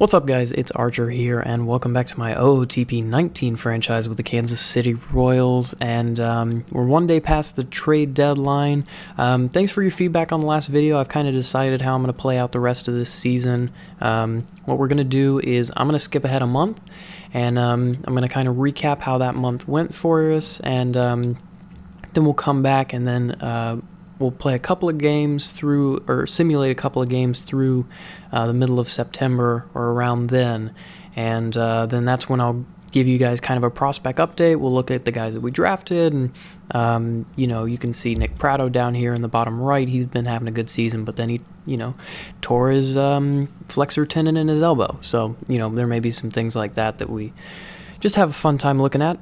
What's up, guys? It's Archer here, and welcome back to my Ootp 19 franchise with the Kansas City Royals, and we're one day past the trade deadline. Thanks for your feedback on the last video. I've kind of decided how I'm going to play out the rest of this season. What we're going to do is I'm going to skip ahead a month, and I'm going to kind of recap how that month went for us, and then we'll come back and then we'll play a couple of games through, or simulate a couple of games through the middle of September or around then. And then that's when I'll give you guys kind of a prospect update. We'll look at the guys that we drafted, and you can see Nick Prado down here in the bottom right. He's been having a good season, but then he tore his flexor tendon in his elbow. So there may be some things like that that we just have a fun time looking at.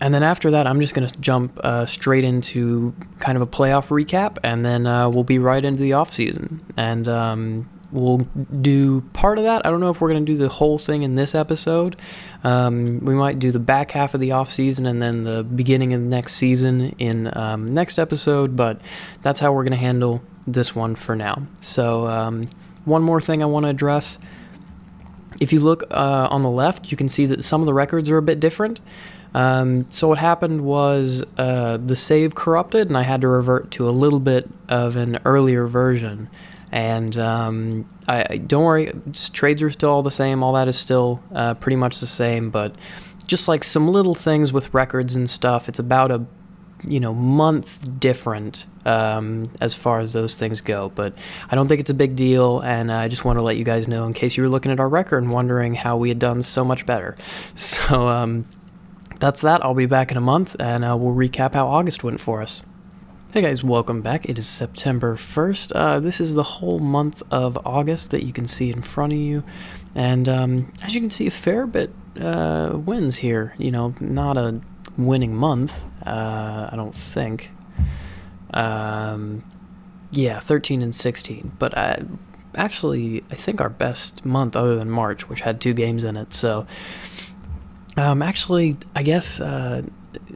And then after that, I'm just going to jump straight into kind of a playoff recap, and then we'll be right into the offseason. And we'll do part of that. I don't know if we're going to do the whole thing in this episode. We might do the back half of the offseason and then the beginning of the next season in next episode, but that's how we're going to handle this one for now. So one more thing I want to address. If you look on the left, you can see that some of the records are a bit different. So what happened was the save corrupted, and I had to revert to a little bit of an earlier version. And I don't worry, trades are still all the same. All that is still pretty much the same, but just like some little things with records and stuff, it's about a month different as far as those things go. But I don't think it's a big deal, and I just want to let you guys know in case you were looking at our record and wondering how we had done so much better. So that's that. I'll be back in a month, and we'll recap how August went for us. Hey guys, welcome back. It is September 1st. This is the whole month of August that you can see in front of you. And as you can see, a fair bit wins here. Not a winning month, I don't think. Yeah, 13 and 16. But actually, I think our best month other than March, which had 2 games in it. So actually, I guess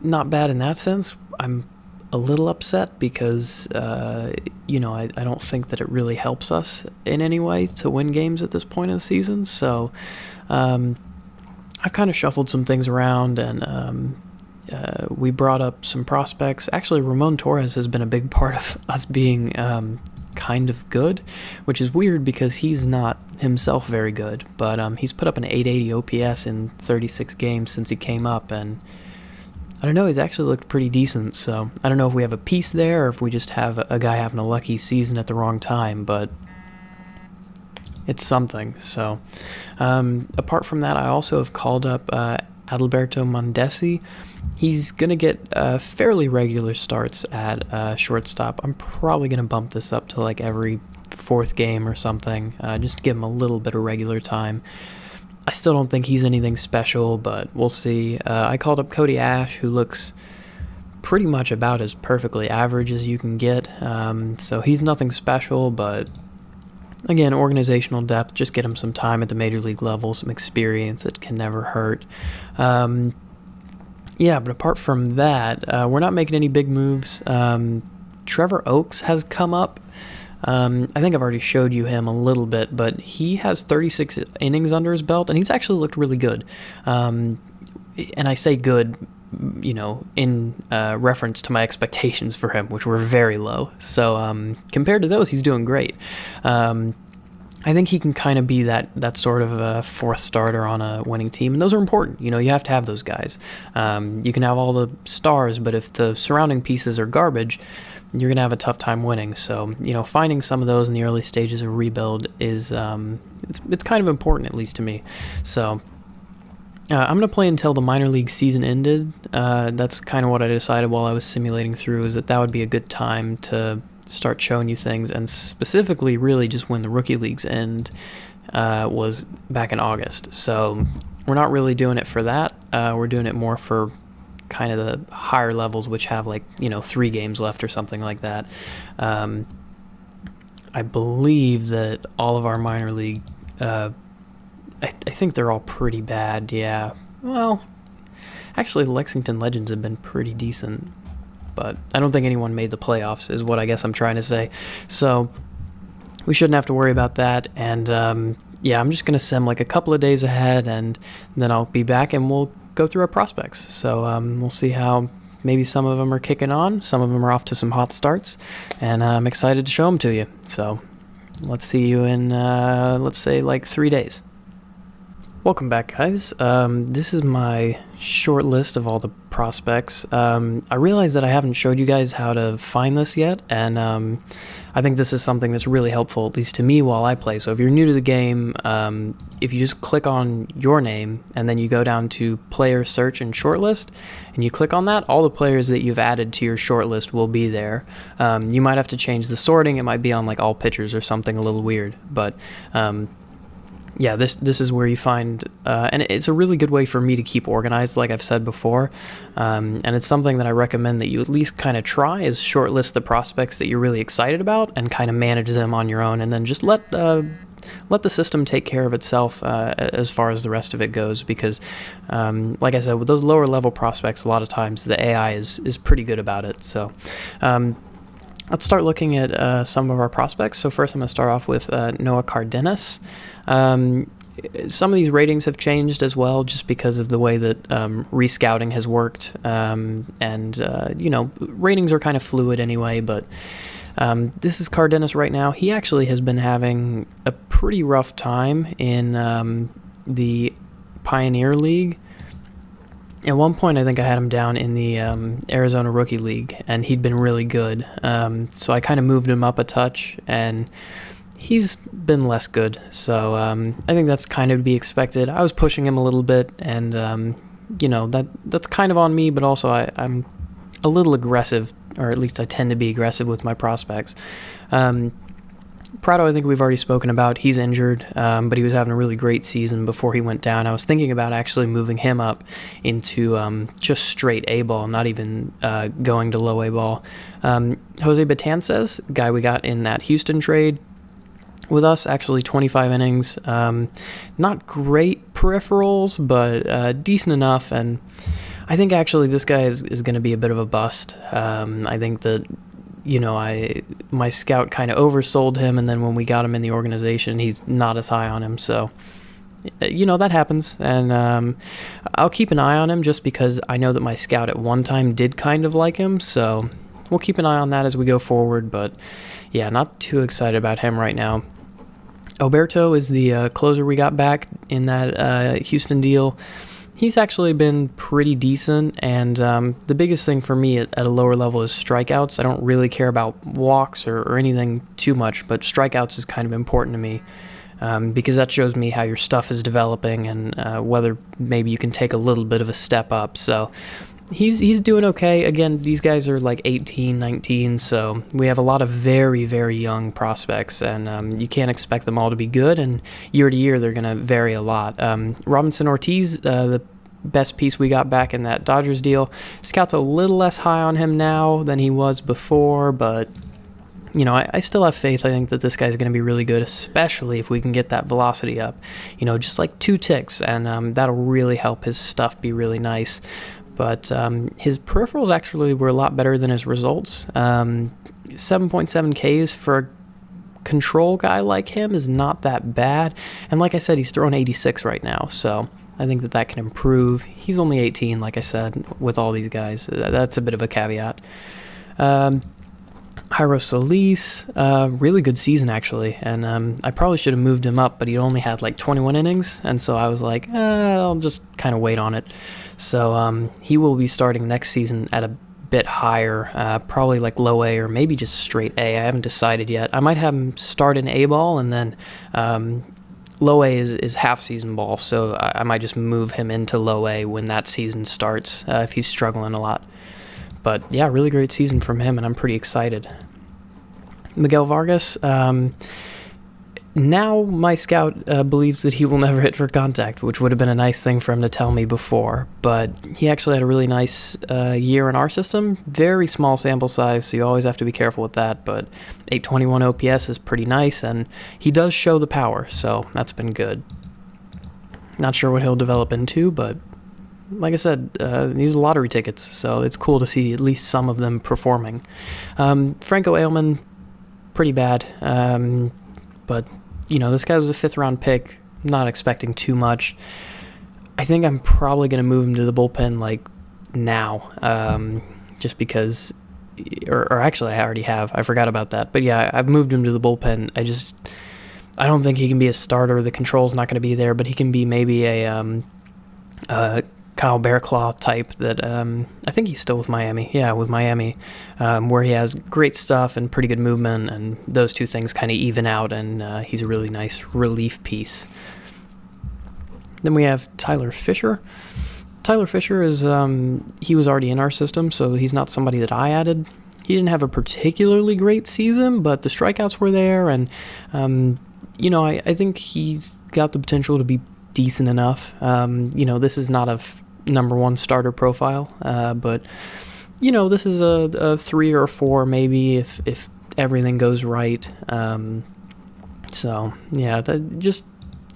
not bad in that sense. I'm a little upset because, I don't think that it really helps us in any way to win games at this point of the season. So I've kind of shuffled some things around, and we brought up some prospects. Actually, Ramon Torres has been a big part of us being kind of good, which is weird because he's not himself very good, but he's put up an 880 OPS in 36 games since he came up, and I don't know, he's actually looked pretty decent. So I don't know if we have a piece there or if we just have a guy having a lucky season at the wrong time, but it's something. So apart from that, I also have called up Adalberto Mondesi. He's going to get fairly regular starts at shortstop. I'm probably going to bump this up to like every 4th game or something, just to give him a little bit of regular time. I still don't think he's anything special, but we'll see. I called up Cody Ash, who looks pretty much about as perfectly average as you can get. So he's nothing special, but again, organizational depth, just get him some time at the major league level, some experience. It can never hurt. Yeah, but apart from that, we're not making any big moves. Trevor Oakes has come up. I think I've already showed you him a little bit, but he has 36 innings under his belt, and he's actually looked really good. And I say good, in reference to my expectations for him, which were very low. So compared to those, he's doing great. I think he can kind of be that sort of a 4th starter on a winning team, and those are important. You have to have those guys. You can have all the stars, but if the surrounding pieces are garbage, you're going to have a tough time winning. So, finding some of those in the early stages of rebuild is, it's kind of important, at least to me. So I'm going to play until the minor league season ended. That's kind of what I decided while I was simulating through, is that would be a good time to start showing you things, and specifically really just when the rookie leagues end was back in August. So we're not really doing it for that. We're doing it more for kind of the higher levels, which have 3 games left or something like that. I believe that all of our minor league, I think they're all pretty bad. Yeah, well, actually the Lexington Legends have been pretty decent, but I don't think anyone made the playoffs is what I guess I'm trying to say. So we shouldn't have to worry about that. And yeah, I'm just going to sim like a couple of days ahead, and then I'll be back and we'll go through our prospects. So we'll see how maybe some of them are kicking on, some of them are off to some hot starts, and I'm excited to show them to you. So let's see you in, let's say, like 3 days. Welcome back, guys. This is my short list of all the prospects. I realize that I haven't showed you guys how to find this yet, and I think this is something that's really helpful, at least to me, while I play. So if you're new to the game, if you just click on your name, and then you go down to Player Search and Shortlist, and you click on that, all the players that you've added to your shortlist will be there. You might have to change the sorting. It might be on like all pitchers or something a little weird, but yeah, this is where you find, and it's a really good way for me to keep organized, like I've said before, and it's something that I recommend that you at least kind of try, is shortlist the prospects that you're really excited about and kind of manage them on your own, and then just let the system take care of itself as far as the rest of it goes, because like I said, with those lower level prospects, a lot of times the AI is pretty good about it. So let's start looking at some of our prospects. So first I'm going to start off with Noah Cardenas. Some of these ratings have changed as well, just because of the way that rescouting has worked, and you know, ratings are kind of fluid anyway, but this is Cardenas right now. He actually has been having a pretty rough time in the Pioneer League. At one point, I think I had him down in the Arizona Rookie League, and he'd been really good. So I kind of moved him up a touch, and he's been less good. So I think that's kind of to be expected. I was pushing him a little bit, and you know, that's kind of on me, but also I'm a little aggressive, or at least I tend to be aggressive with my prospects. Prado, I think we've already spoken about. He's injured, but he was having a really great season before he went down. I was thinking about actually moving him up into just straight A ball, not even going to low A ball. Jose Betances, guy we got in that Houston trade with us, actually 25 innings. Not great peripherals, but decent enough. And I think actually this guy is going to be a bit of a bust. I think that, you know, my scout kind of oversold him, and then when we got him in the organization, he's not as high on him. So, you know, that happens, and I'll keep an eye on him just because I know that my scout at one time did kind of like him. So we'll keep an eye on that as we go forward. But yeah, not too excited about him right now. Alberto is the closer we got back in that Houston deal. He's actually been pretty decent, and the biggest thing for me at a lower level is strikeouts. I don't really care about walks or anything too much, but strikeouts is kind of important to me, because that shows me how your stuff is developing and whether maybe you can take a little bit of a step up. So he's doing okay. Again, these guys are like 18, 19, so we have a lot of very, very young prospects, and you can't expect them all to be good, and year to year they're going to vary a lot. Robinson Ortiz, the best piece we got back in that Dodgers deal, scout's a little less high on him now than he was before, but you know, I still have faith. I think that this guy's going to be really good, especially if we can get that velocity up, you know, just like 2 ticks, and that'll really help his stuff be really nice. But his peripherals actually were a lot better than his results. 7.7 Ks for a control guy like him is not that bad. And like I said, he's throwing 86 right now, so I think that can improve. He's only 18, like I said, with all these guys. That's a bit of a caveat. Jairo Solis, really good season actually, and I probably should have moved him up, but he only had like 21 innings, and so I was like, I'll just kind of wait on it. So he will be starting next season at a bit higher, probably like low A or maybe just straight A. I haven't decided yet. I might have him start in A ball, and then low A is half season ball, so I might just move him into low A when that season starts if he's struggling a lot. But yeah, really great season from him, and I'm pretty excited. Miguel Vargas, now my scout believes that he will never hit for contact, which would have been a nice thing for him to tell me before, but he actually had a really nice year in our system. Very small sample size, so you always have to be careful with that, but 821 OPS is pretty nice, and he does show the power, so that's been good. Not sure what he'll develop into, but like I said, these are lottery tickets, so it's cool to see at least some of them performing. Franco Ailman, pretty bad, but this guy was a 5th round pick, not expecting too much. I think I'm probably going to move him to the bullpen like now, just because, or actually I already have. I forgot about that. But yeah, I've moved him to the bullpen. I don't think he can be a starter. The control's not going to be there, but he can be maybe a Kyle Bearclaw type that I think he's still with Miami. Yeah, with Miami, where he has great stuff and pretty good movement, and those two things kind of even out, and he's a really nice relief piece. Then we have Tyler Fisher. Tyler Fisher is, he was already in our system, so he's not somebody that I added. He didn't have a particularly great season, but the strikeouts were there, and, I think he's got the potential to be decent enough. This is not a number 1 starter profile, but, this is a 3 or 4 maybe if everything goes right. Just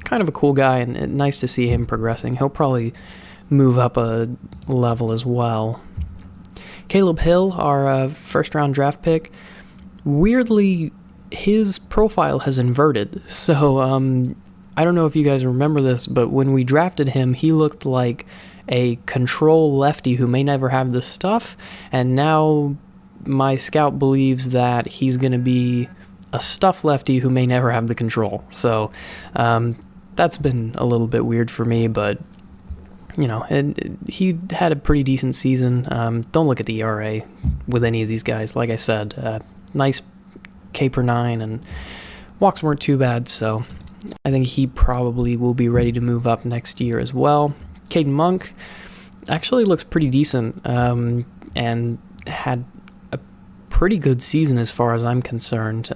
kind of a cool guy, and nice to see him progressing. He'll probably move up a level as well. Caleb Hill, our first-round draft pick, weirdly, his profile has inverted. So I don't know if you guys remember this, but when we drafted him, he looked like a control lefty who may never have the stuff, and now my scout believes that he's going to be a stuff lefty who may never have the control. So that's been a little bit weird for me, but he had a pretty decent season. Don't look at the ERA with any of these guys. Like I said, nice K per 9, and walks weren't too bad, so I think he probably will be ready to move up next year as well. Caden Monk actually looks pretty decent, and had a pretty good season as far as I'm concerned,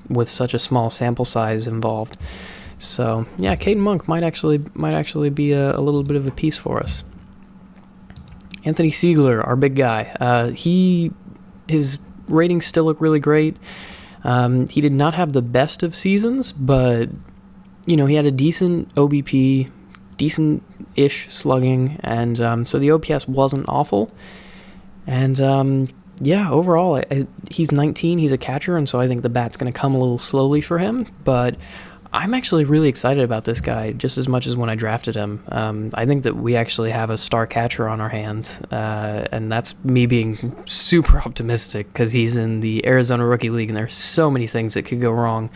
with such a small sample size involved. So yeah, Caden Monk might actually be a little bit of a piece for us. Anthony Sigler, our big guy, his ratings still look really great. He did not have the best of seasons, but he had a decent OBP, decent-ish slugging, and so the OPS wasn't awful. And overall, he's 19, he's a catcher, and so I think the bat's going to come a little slowly for him, but I'm actually really excited about this guy just as much as when I drafted him. I think that we actually have a star catcher on our hands, and that's me being super optimistic because he's in the Arizona Rookie League, and there's so many things that could go wrong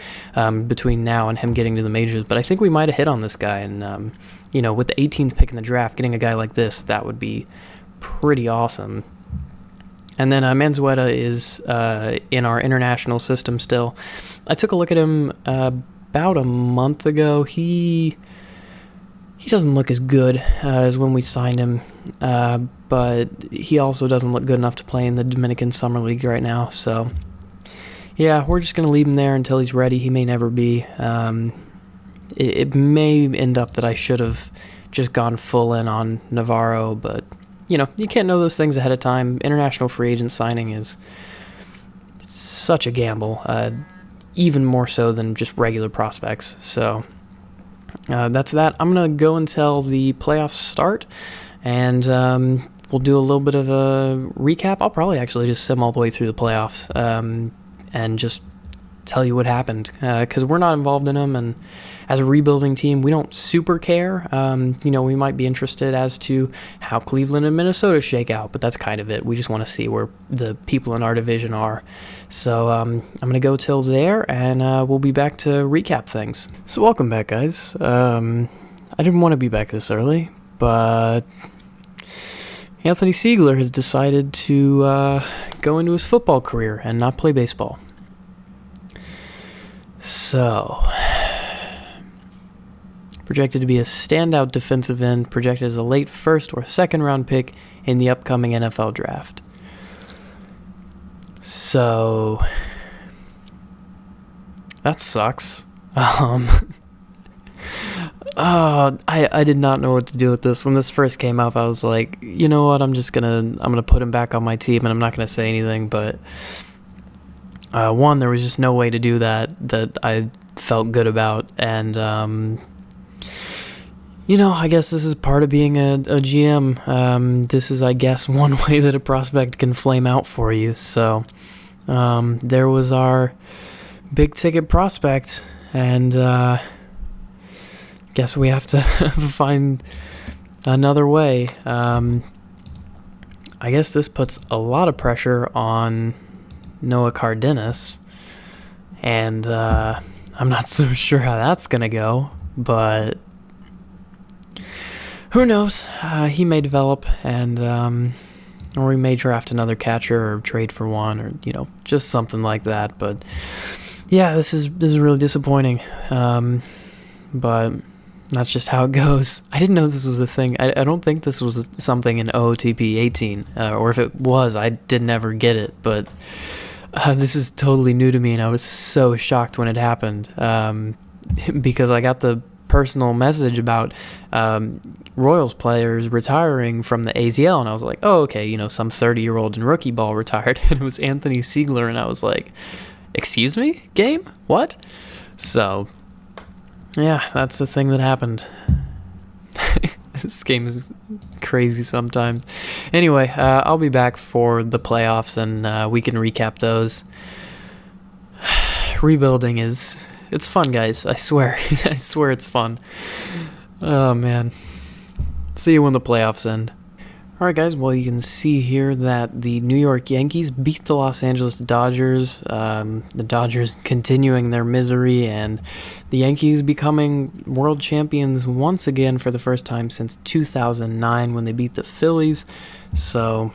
between now and him getting to the majors. But I think we might have hit on this guy, and with the 18th pick in the draft, getting a guy like this, that would be pretty awesome. And then Manzueta is in our international system still. I took a look at him about a month ago. He doesn't look as good as when we signed him, but he also doesn't look good enough to play in the Dominican Summer League right now. So yeah, we're just going to leave him there until he's ready. He may never be. It may end up that I should have just gone full in on Navarro, but you can't know those things ahead of time. International free agent signing is such a gamble, even more so than just regular prospects. So that's that. I'm going to go until the playoffs start, and we'll do a little bit of a recap. I'll probably actually just sim all the way through the playoffs and just tell you what happened, because we're not involved in them, and as a rebuilding team, we don't super care. We might be interested as to how Cleveland and Minnesota shake out, but that's kind of it. We just want to see where the people in our division are. So I'm going to go till there, and we'll be back to recap things. So welcome back, guys. I didn't want to be back this early, but Anthony Sigler has decided to go into his football career and not play baseball. So, projected to be a standout defensive end, projected as a late first or second round pick in the upcoming NFL draft. So, that sucks. I did not know what to do with this. When this first came up, I was like, you know what, I'm gonna put him back on my team, and I'm not gonna say anything, but one, there was just no way to do that I felt good about, and I guess this is part of being a GM. This is, I guess, one way that a prospect can flame out for you. So there was our big ticket prospect, and guess we have to find another way. I guess this puts a lot of pressure on Noah Cardenas, and I'm not so sure how that's gonna go, but who knows? He may develop, and or we may draft another catcher or trade for one, or just something like that. But yeah, this is really disappointing. But that's just how it goes. I didn't know this was a thing. I don't think this was something in OOTP 18, or if it was, I didn't ever get it. But this is totally new to me, and I was so shocked when it happened, because I got the personal message about Royals players retiring from the AZL, and I was like, oh, okay, some 30-year-old in rookie ball retired, and it was Anthony Sigler, and I was like, excuse me, game? What? So yeah, that's the thing that happened. This game is crazy sometimes. Anyway, I'll be back for the playoffs, and we can recap those. Rebuilding it's fun, guys. I swear. I swear it's fun. Oh, man. See you when the playoffs end. Alright, guys. Well, you can see here that the New York Yankees beat the Los Angeles Dodgers. The Dodgers continuing their misery, and the Yankees becoming world champions once again for the first time since 2009 when they beat the Phillies. So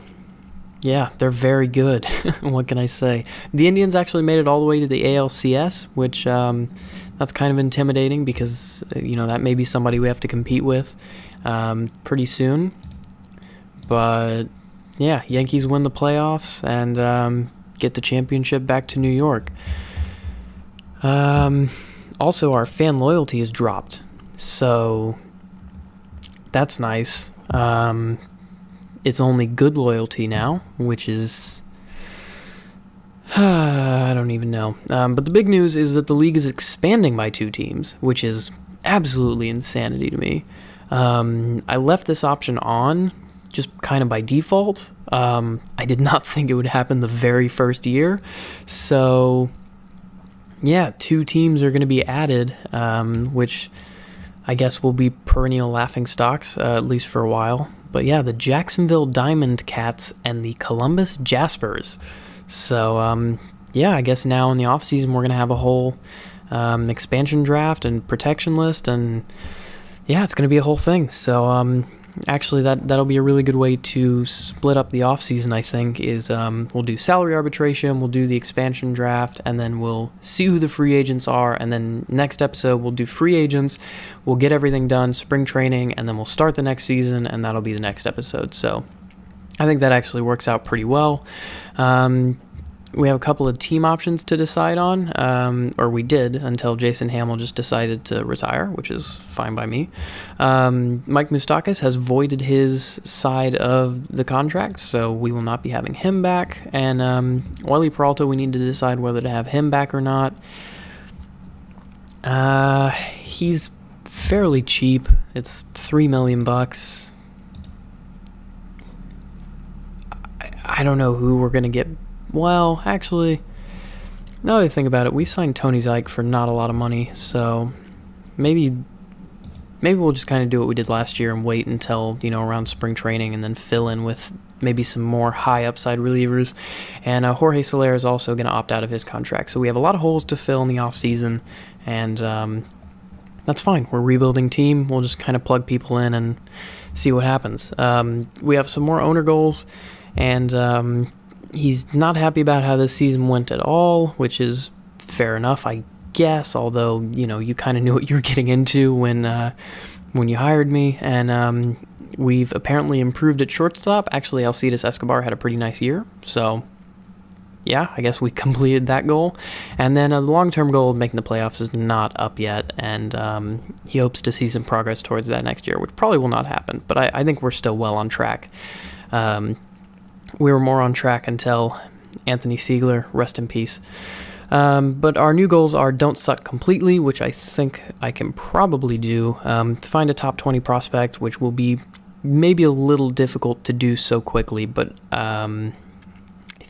yeah, they're very good. What can I say? The Indians actually made it all the way to the ALCS, which that's kind of intimidating because that may be somebody we have to compete with pretty soon. But yeah, Yankees win the playoffs and get the championship back to New York. Also, our fan loyalty has dropped, so that's nice. It's only good loyalty now, which is I don't even know. But the big news is that the league is expanding by 2 teams, which is absolutely insanity to me. I left this option on just kind of by default. I did not think it would happen the very first year. So yeah, 2 teams are going to be added, which I guess will be perennial laughingstocks, at least for a while. But yeah, the Jacksonville Diamond Cats and the Columbus Jaspers. So yeah, I guess now in the offseason we're going to have a whole expansion draft and protection list, and yeah, it's going to be a whole thing. So actually that'll be a really good way to split up the offseason, I think, is we'll do salary arbitration, we'll do the expansion draft, and then we'll see who the free agents are, and then next episode we'll do free agents, we'll get everything done, spring training, and then we'll start the next season, and that'll be the next episode. So I think that actually works out pretty well. We have a couple of team options to decide on, or we did until Jason Hamill just decided to retire, which is fine by me. Mike Moustakas has voided his side of the contract, so we will not be having him back. And Wiley Peralta, we need to decide whether to have him back or not. He's fairly cheap. It's $3 million. I don't know who we're going to get. Well, actually, now that I think about it, we signed Tony Zych for not a lot of money, so maybe we'll just kind of do what we did last year and wait until, around spring training, and then fill in with maybe some more high upside relievers. And Jorge Soler is also going to opt out of his contract, so we have a lot of holes to fill in the offseason, and that's fine. We're a rebuilding team. We'll just kind of plug people in and see what happens. We have some more owner goals, and he's not happy about how this season went at all, which is fair enough, I guess, although, you kind of knew what you were getting into when you hired me. And we've apparently improved at shortstop. Actually, Alcides Escobar had a pretty nice year, so yeah, I guess we completed that goal. And then the long-term goal of making the playoffs is not up yet, and he hopes to see some progress towards that next year, which probably will not happen, but I think we're still well on track. We were more on track until Anthony Sigler, rest in peace. But our new goals are don't suck completely, which I think I can probably do. Find a top 20 prospect, which will be maybe a little difficult to do so quickly, but I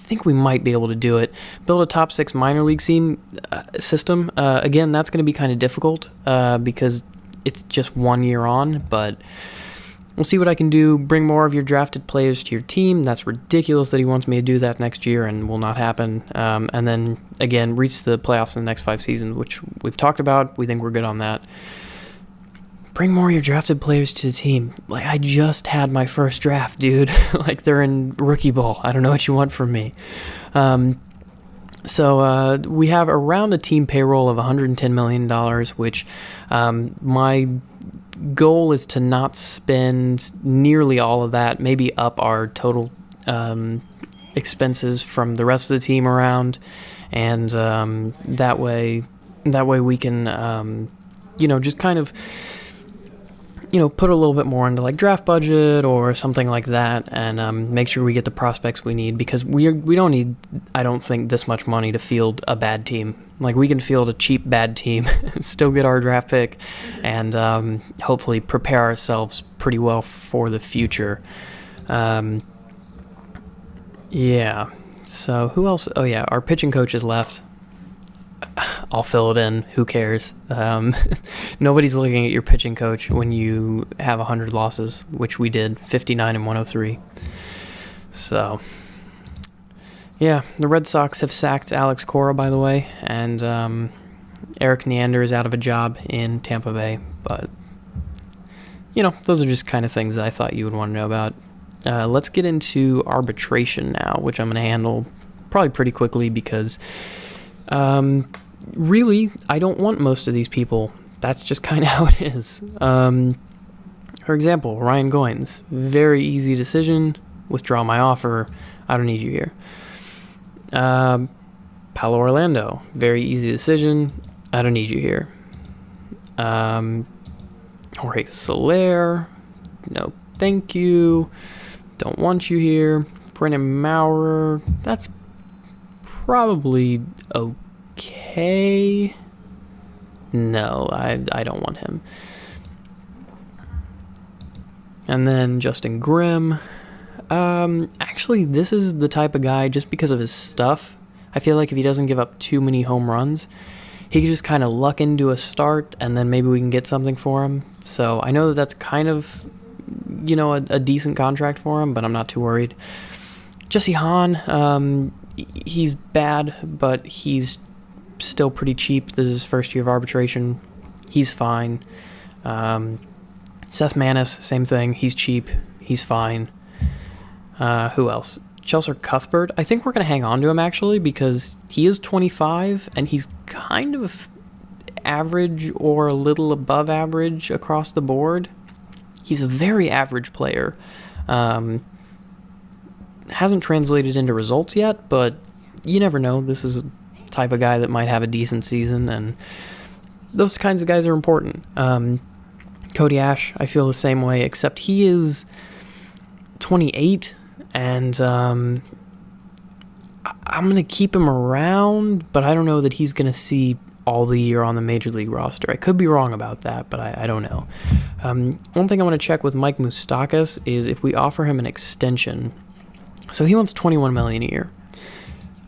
think we might be able to do it. Build a top 6 minor league system. Again, that's going to be kind of difficult because it's just 1 year on, but we'll see what I can do. Bring more of your drafted players to your team. That's ridiculous that he wants me to do that next year and will not happen. And then, again, reach the playoffs in the next 5 seasons, which we've talked about. We think we're good on that. Bring more of your drafted players to the team. Like, I just had my first draft, dude. Like, they're in rookie ball. I don't know what you want from me. So we have around a team payroll of $110 million, which my goal is to not spend nearly all of that, maybe up our total expenses from the rest of the team around, and that way we can, just kind of, put a little bit more into like draft budget or something like that, and make sure we get the prospects we need, because we don't need, I don't think, this much money to field a bad team. Like, we can field a cheap bad team, still get our draft pick, and hopefully prepare ourselves pretty well for the future. Yeah. So who else? Oh yeah, our pitching coach is left. I'll fill it in. Who cares? Nobody's looking at your pitching coach when you have 100 losses, which we did, 59 and 103. So, yeah, the Red Sox have sacked Alex Cora, by the way, and Eric Neander is out of a job in Tampa Bay. But, those are just kind of things that I thought you would want to know about. Let's get into arbitration now, which I'm going to handle probably pretty quickly because... really, I don't want most of these people. That's just kind of how it is. For example, Ryan Goins, very easy decision. Withdraw my offer. I don't need you here. Paolo Orlando, very easy decision. I don't need you here. Jorge Soler, no thank you. Don't want you here. Brennan Maurer, that's probably okay. No, I don't want him. And then Justin Grimm. Actually, this is the type of guy, just because of his stuff, I feel like if he doesn't give up too many home runs, he can just kind of luck into a start, and then maybe we can get something for him. So I know that that's kind of, a decent contract for him, but I'm not too worried. Jesse Hahn, he's bad, but he's still pretty cheap. This is his first year of arbitration. He's fine. Seth Manis, same thing. He's cheap. He's fine. Who else? Chelsea Cuthbert. I think we're going to hang on to him, actually, because he is 25, and he's kind of average or a little above average across the board. He's a very average player. Hasn't translated into results yet, but you never know. This is a type of guy that might have a decent season, and those kinds of guys are important. Cody Ash, I feel the same way, except he is 28, and I'm going to keep him around, but I don't know that he's going to see all the year on the Major League roster. I could be wrong about that, but I don't know. One thing I want to check with Mike Moustakas is if we offer him an extension. So he wants $21 million a year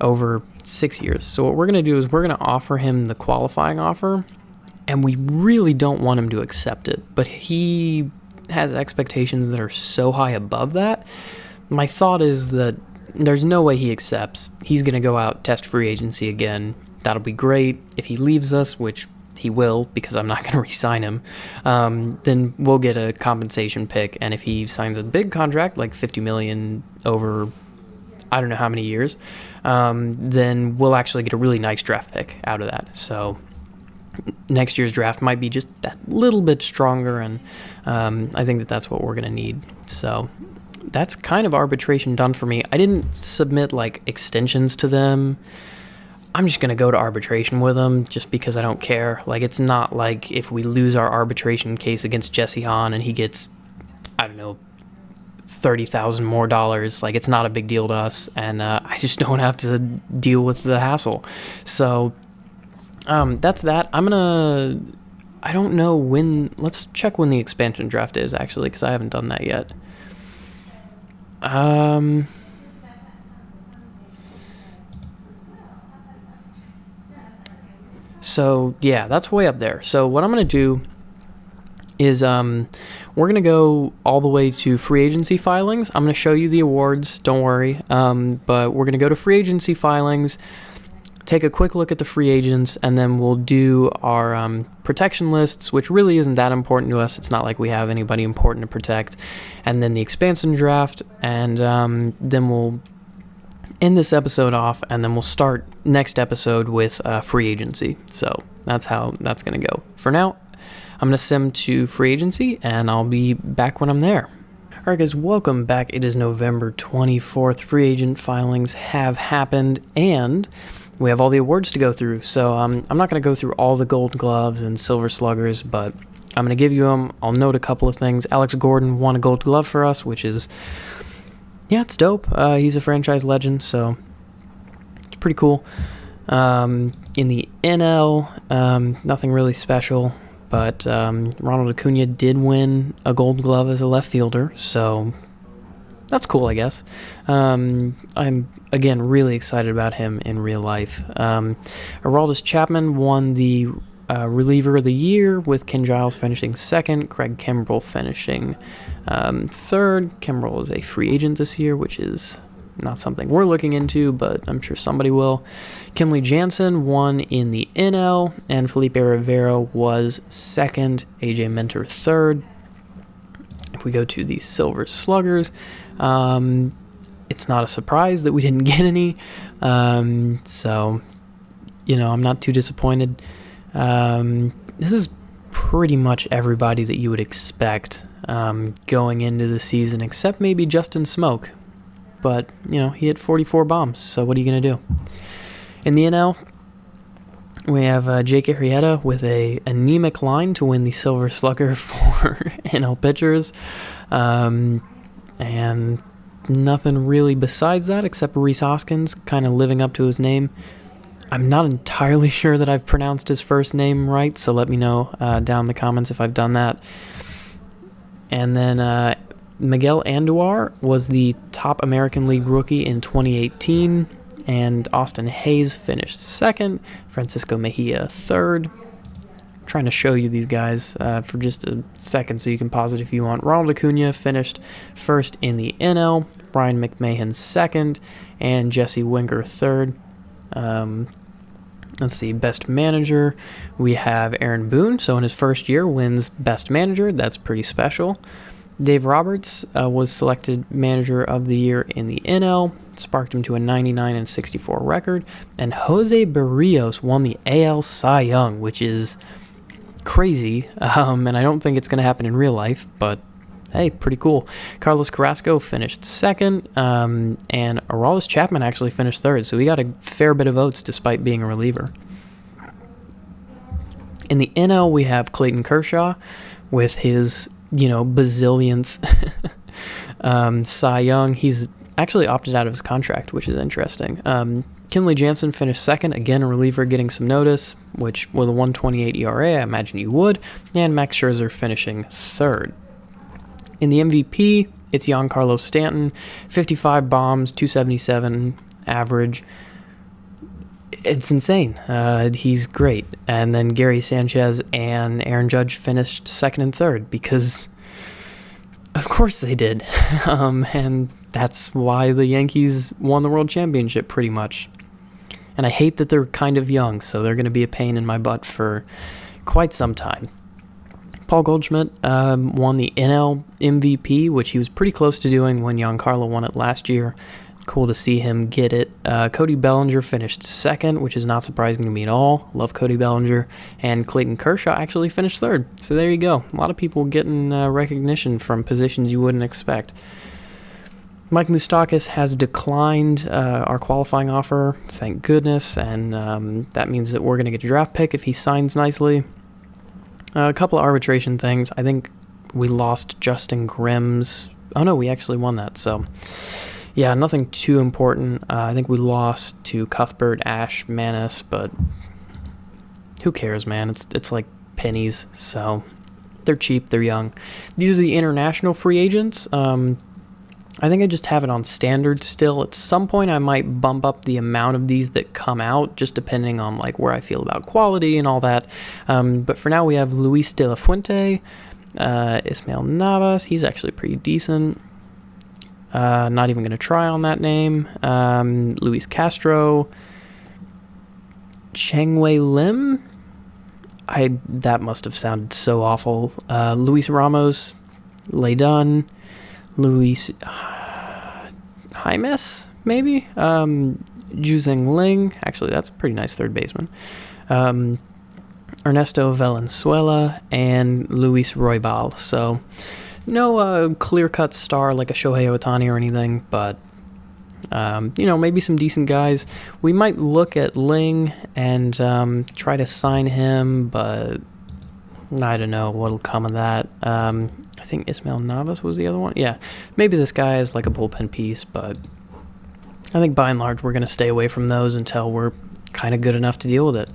over 6 years. So what we're going to do is we're going to offer him the qualifying offer, and we really don't want him to accept it, but he has expectations that are so high above that. My thought is that there's no way he accepts. He's going to go out, test free agency again. That'll be great. If he leaves us, which he will, because I'm not going to re-sign him, then we'll get a compensation pick. And if he signs a big contract, like $50 million over I don't know how many years, then we'll actually get a really nice draft pick out of that. So next year's draft might be just that little bit stronger, and I think that that's what we're going to need. So that's kind of arbitration done for me. I didn't submit like extensions to them. I'm just going to go to arbitration with them just because I don't care. Like, it's not like if we lose our arbitration case against Jesse Hahn and he gets, I don't know, $30,000 more dollars. Like, it's not a big deal to us, and I just don't have to deal with the hassle. So that's that. I don't know when. Let's check when the expansion draft is, actually, because I haven't done that yet. So yeah, that's way up there. So what I'm going to do is we're going to go all the way to free agency filings. I'm going to show you the awards, don't worry. But we're going to go to free agency filings, take a quick look at the free agents, and then we'll do our protection lists, which really isn't that important to us. It's not like we have anybody important to protect. And then the expansion draft, and then we'll end this episode off, and then we'll start next episode with free agency. So that's how that's going to go. For now, I'm going to sim to free agency, and I'll be back when I'm there. Alright guys, welcome back. It is November 24th. Free agent filings have happened, and we have all the awards to go through. So I'm not going to go through all the gold gloves and silver sluggers, but I'm going to give you them. I'll note a couple of things. Alex Gordon won a gold glove for us, which is, yeah, it's dope. He's a franchise legend, so it's pretty cool. In the NL, nothing really special. But Ronald Acuna did win a gold glove as a left fielder, so that's cool, I guess. I'm, again, really excited about him in real life. Aroldis Chapman won the reliever of the year, with Ken Giles finishing second, Craig Kimbrell finishing third. Kimbrell is a free agent this year, which is not something we're looking into, but I'm sure somebody will. Kenley Jansen won in the NL, and Felipe Rivera was second, AJ Minter third. If we go to the Silver Sluggers, it's not a surprise that we didn't get any, so, you know, I'm not too disappointed. This is pretty much everybody that you would expect going into the season, except maybe Justin Smoke. But, you know, he hit 44 bombs, so what are you going to do? In the NL, we have Jake Arrieta with a anemic line to win the Silver Slugger for NL pitchers. And nothing really besides that, except Rhys Hoskins kind of living up to his name. I'm not entirely sure that I've pronounced his first name right, so let me know down in the comments if I've done that. And then Miguel Andujar was the top American League rookie in 2018, and Austin Hayes finished second, Francisco Mejia third. I'm trying to show you these guys for just a second so you can pause it if you want. Ronald Acuna finished first in the NL, Brian McMahon second, and Jesse Winker third. Let's see, best manager, we have Aaron Boone, so in his first year wins best manager. That's pretty special. Dave Roberts was selected manager of the year in the NL, sparked him to a 99-64 record, and Jose Barrios won the AL Cy Young, which is crazy, and I don't think it's going to happen in real life, but hey, pretty cool. Carlos Carrasco finished second, and Aroldis Chapman actually finished third, so he got a fair bit of votes despite being a reliever. In the NL, we have Clayton Kershaw with his, you know, bazillionth Cy Young. He's actually opted out of his contract, which is interesting. Kenley Jansen finished second, again a reliever getting some notice, which with a 1.28 ERA, I imagine you would, and Max Scherzer finishing third. In the MVP, it's Giancarlo Stanton, 55 bombs, 277 average. It's insane. He's great. And then Gary Sanchez and Aaron Judge finished second and third because, of course, they did. And that's why the Yankees won the World Championship, pretty much. And I hate that they're kind of young, so they're going to be a pain in my butt for quite some time. Paul Goldschmidt won the NL MVP, which he was pretty close to doing when Giancarlo won it last year. Cool to see him get it. Cody Bellinger finished second, which is not surprising to me at all. Love Cody Bellinger. And Clayton Kershaw actually finished third. So there you go. A lot of people getting recognition from positions you wouldn't expect. Mike Moustakas has declined our qualifying offer, thank goodness, and that means that we're going to get a draft pick if he signs nicely. A couple of arbitration things. I think we lost Justin Grimm's. Oh no, we actually won that, so yeah, nothing too important. I think we lost to Cuthbert, Ash, Manis, but who cares, man? It's like pennies, so they're cheap, they're young. These are the international free agents. I think I just have it on standard still. At some point, I might bump up the amount of these that come out, just depending on like where I feel about quality and all that. But for now, we have Luis de la Fuente, Ismael Navas. He's actually pretty decent. Not even going to try on that name. Luis Castro, Cheng-Wei Lim. That must have sounded so awful. Luis Ramos, Leydun, Luis Jaimes, maybe? Juzeng Ling. Actually, that's a pretty nice third baseman. Ernesto Valenzuela, and Luis Roybal. So, no clear-cut star like a Shohei Ohtani or anything, but, maybe some decent guys. We might look at Ling and try to sign him, but I don't know what'll come of that. I think Ismael Navas was the other one. Yeah, maybe this guy is like a bullpen piece, but I think by and large we're going to stay away from those until we're kind of good enough to deal with it.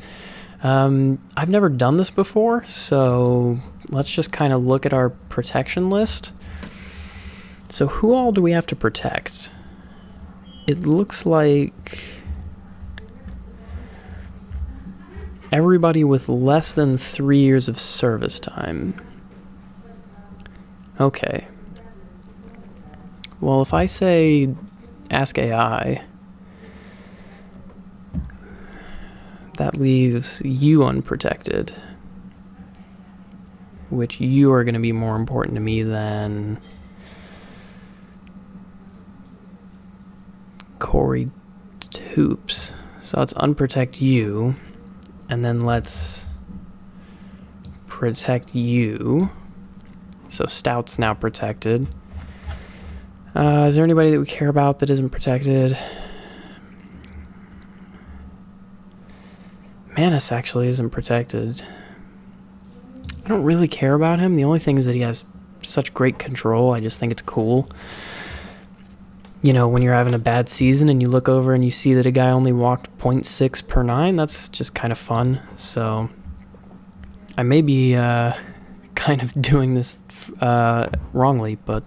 I've never done this before, so let's just kind of look at our protection list. So who all do we have to protect? It looks like everybody with less than 3 years of service time. Okay. Well, if I say ask AI, that leaves you unprotected, which you are going to be more important to me than Corey Hoops. So let's unprotect you, and then let's protect you. So Stout's now protected. Is there anybody that we care about that isn't protected? Manis actually isn't protected. I don't really care about him. The only thing is that he has such great control. I just think it's cool. When you're having a bad season and you look over and you see that a guy only walked 0.6 per 9, that's just kind of fun. So I may be kind of doing this wrongly, but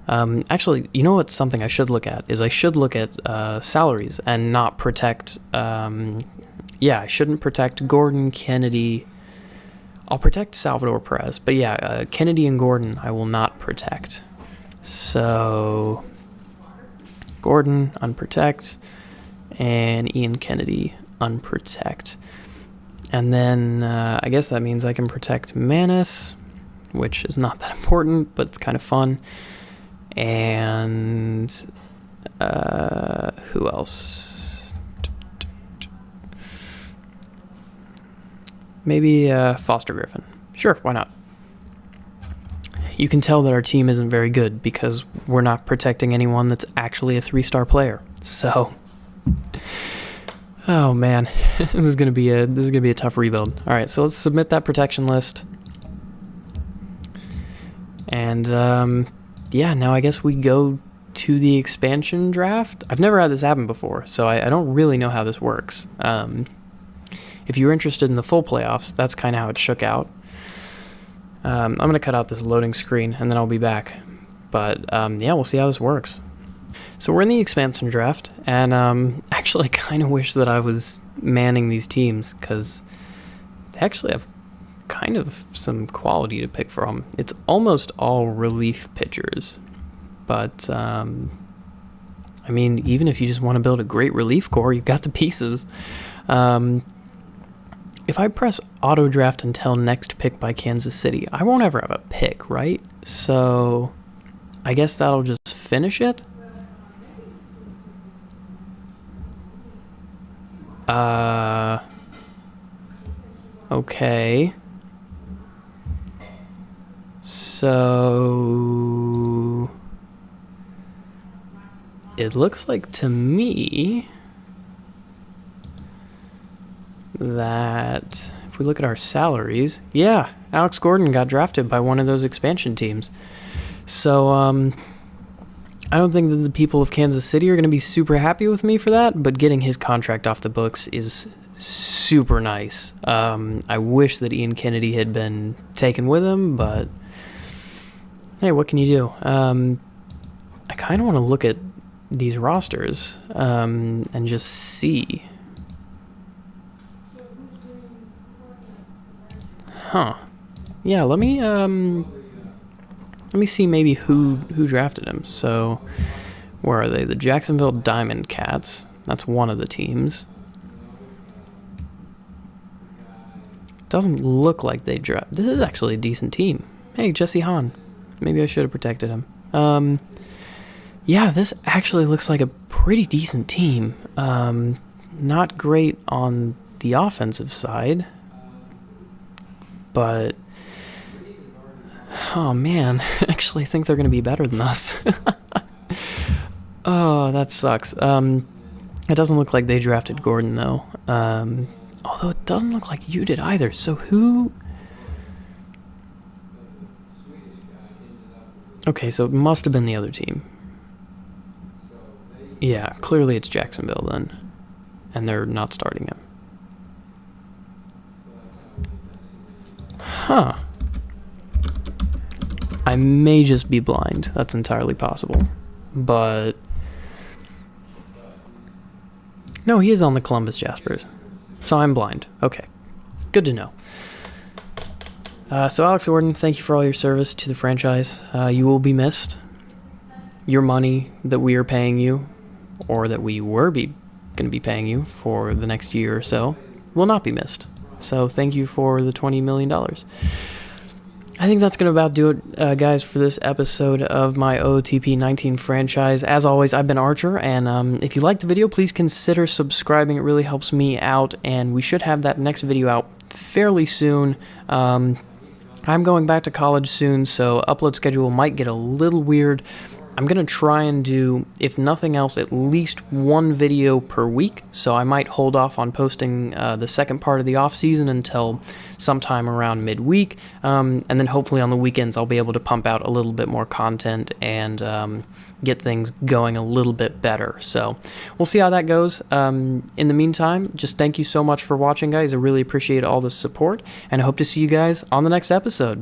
actually, you know what's something I should look at is I should look at salaries and not protect. I shouldn't protect Gordon, Kennedy. I'll protect Salvador Perez, but Kennedy and Gordon I will not protect. So Gordon, unprotect, and Ian Kennedy, unprotect. And then I guess that means I can protect Manis, which is not that important, but it's kind of fun. And who else? Maybe Foster Griffin. Sure, why not? You can tell that our team isn't very good because we're not protecting anyone that's actually a 3-star player. So, oh man, this is gonna be a tough rebuild. All right, so let's submit that protection list. And now I guess we go to the expansion draft. I've never had this happen before, so I don't really know how this works. If you're interested in the full playoffs, that's kind of how it shook out. I'm going to cut out this loading screen, and then I'll be back. But, we'll see how this works. So we're in the expansion draft, and actually I kind of wish that I was manning these teams, because they actually have kind of some quality to pick from. It's almost all relief pitchers. But, even if you just want to build a great relief core, you've got the pieces. If I press auto draft until next pick by Kansas City, I won't ever have a pick, right? So I guess that'll just finish it. Okay. So it looks like to me that if we look at our salaries, Alex Gordon got drafted by one of those expansion teams. So I don't think that the people of Kansas City are going to be super happy with me for that, but getting his contract off the books is super nice. I wish that Ian Kennedy had been taken with him, but hey, what can you do? I kind of want to look at these rosters and just see. Huh. Yeah, let me see maybe who drafted him. So, where are they? The Jacksonville Diamond Cats. That's one of the teams. Doesn't look like they drafted. This is actually a decent team. Hey, Jesse Hahn. Maybe I should have protected him. Yeah, this actually looks like a pretty decent team. Not great on the offensive side, but oh man, I actually think they're going to be better than us. Oh, that sucks. It doesn't look like they drafted Gordon though. Although it doesn't look like you did either. So who? Okay, so it must have been the other team. Yeah, clearly it's Jacksonville then. And they're not starting him. Huh. I may just be blind. That's entirely possible. But no, he is on the Columbus Jaspers. So I'm blind. Okay. Good to know. So Alex Gordon, thank you for all your service to the franchise. You will be missed. Your money that we are paying you, or that we were going to be paying you for the next year or so, will not be missed. So thank you for the $20 million. I think that's going to about do it, guys, for this episode of my OOTP 19 franchise. As always, I've been Archer, and if you liked the video, please consider subscribing. It really helps me out, and we should have that next video out fairly soon. I'm going back to college soon, so upload schedule might get a little weird. I'm going to try and do, if nothing else, at least one video per week, so I might hold off on posting the second part of the off-season until sometime around midweek, and then hopefully on the weekends I'll be able to pump out a little bit more content and get things going a little bit better. So we'll see how that goes. In the meantime, just thank you so much for watching, guys. I really appreciate all the support, and I hope to see you guys on the next episode.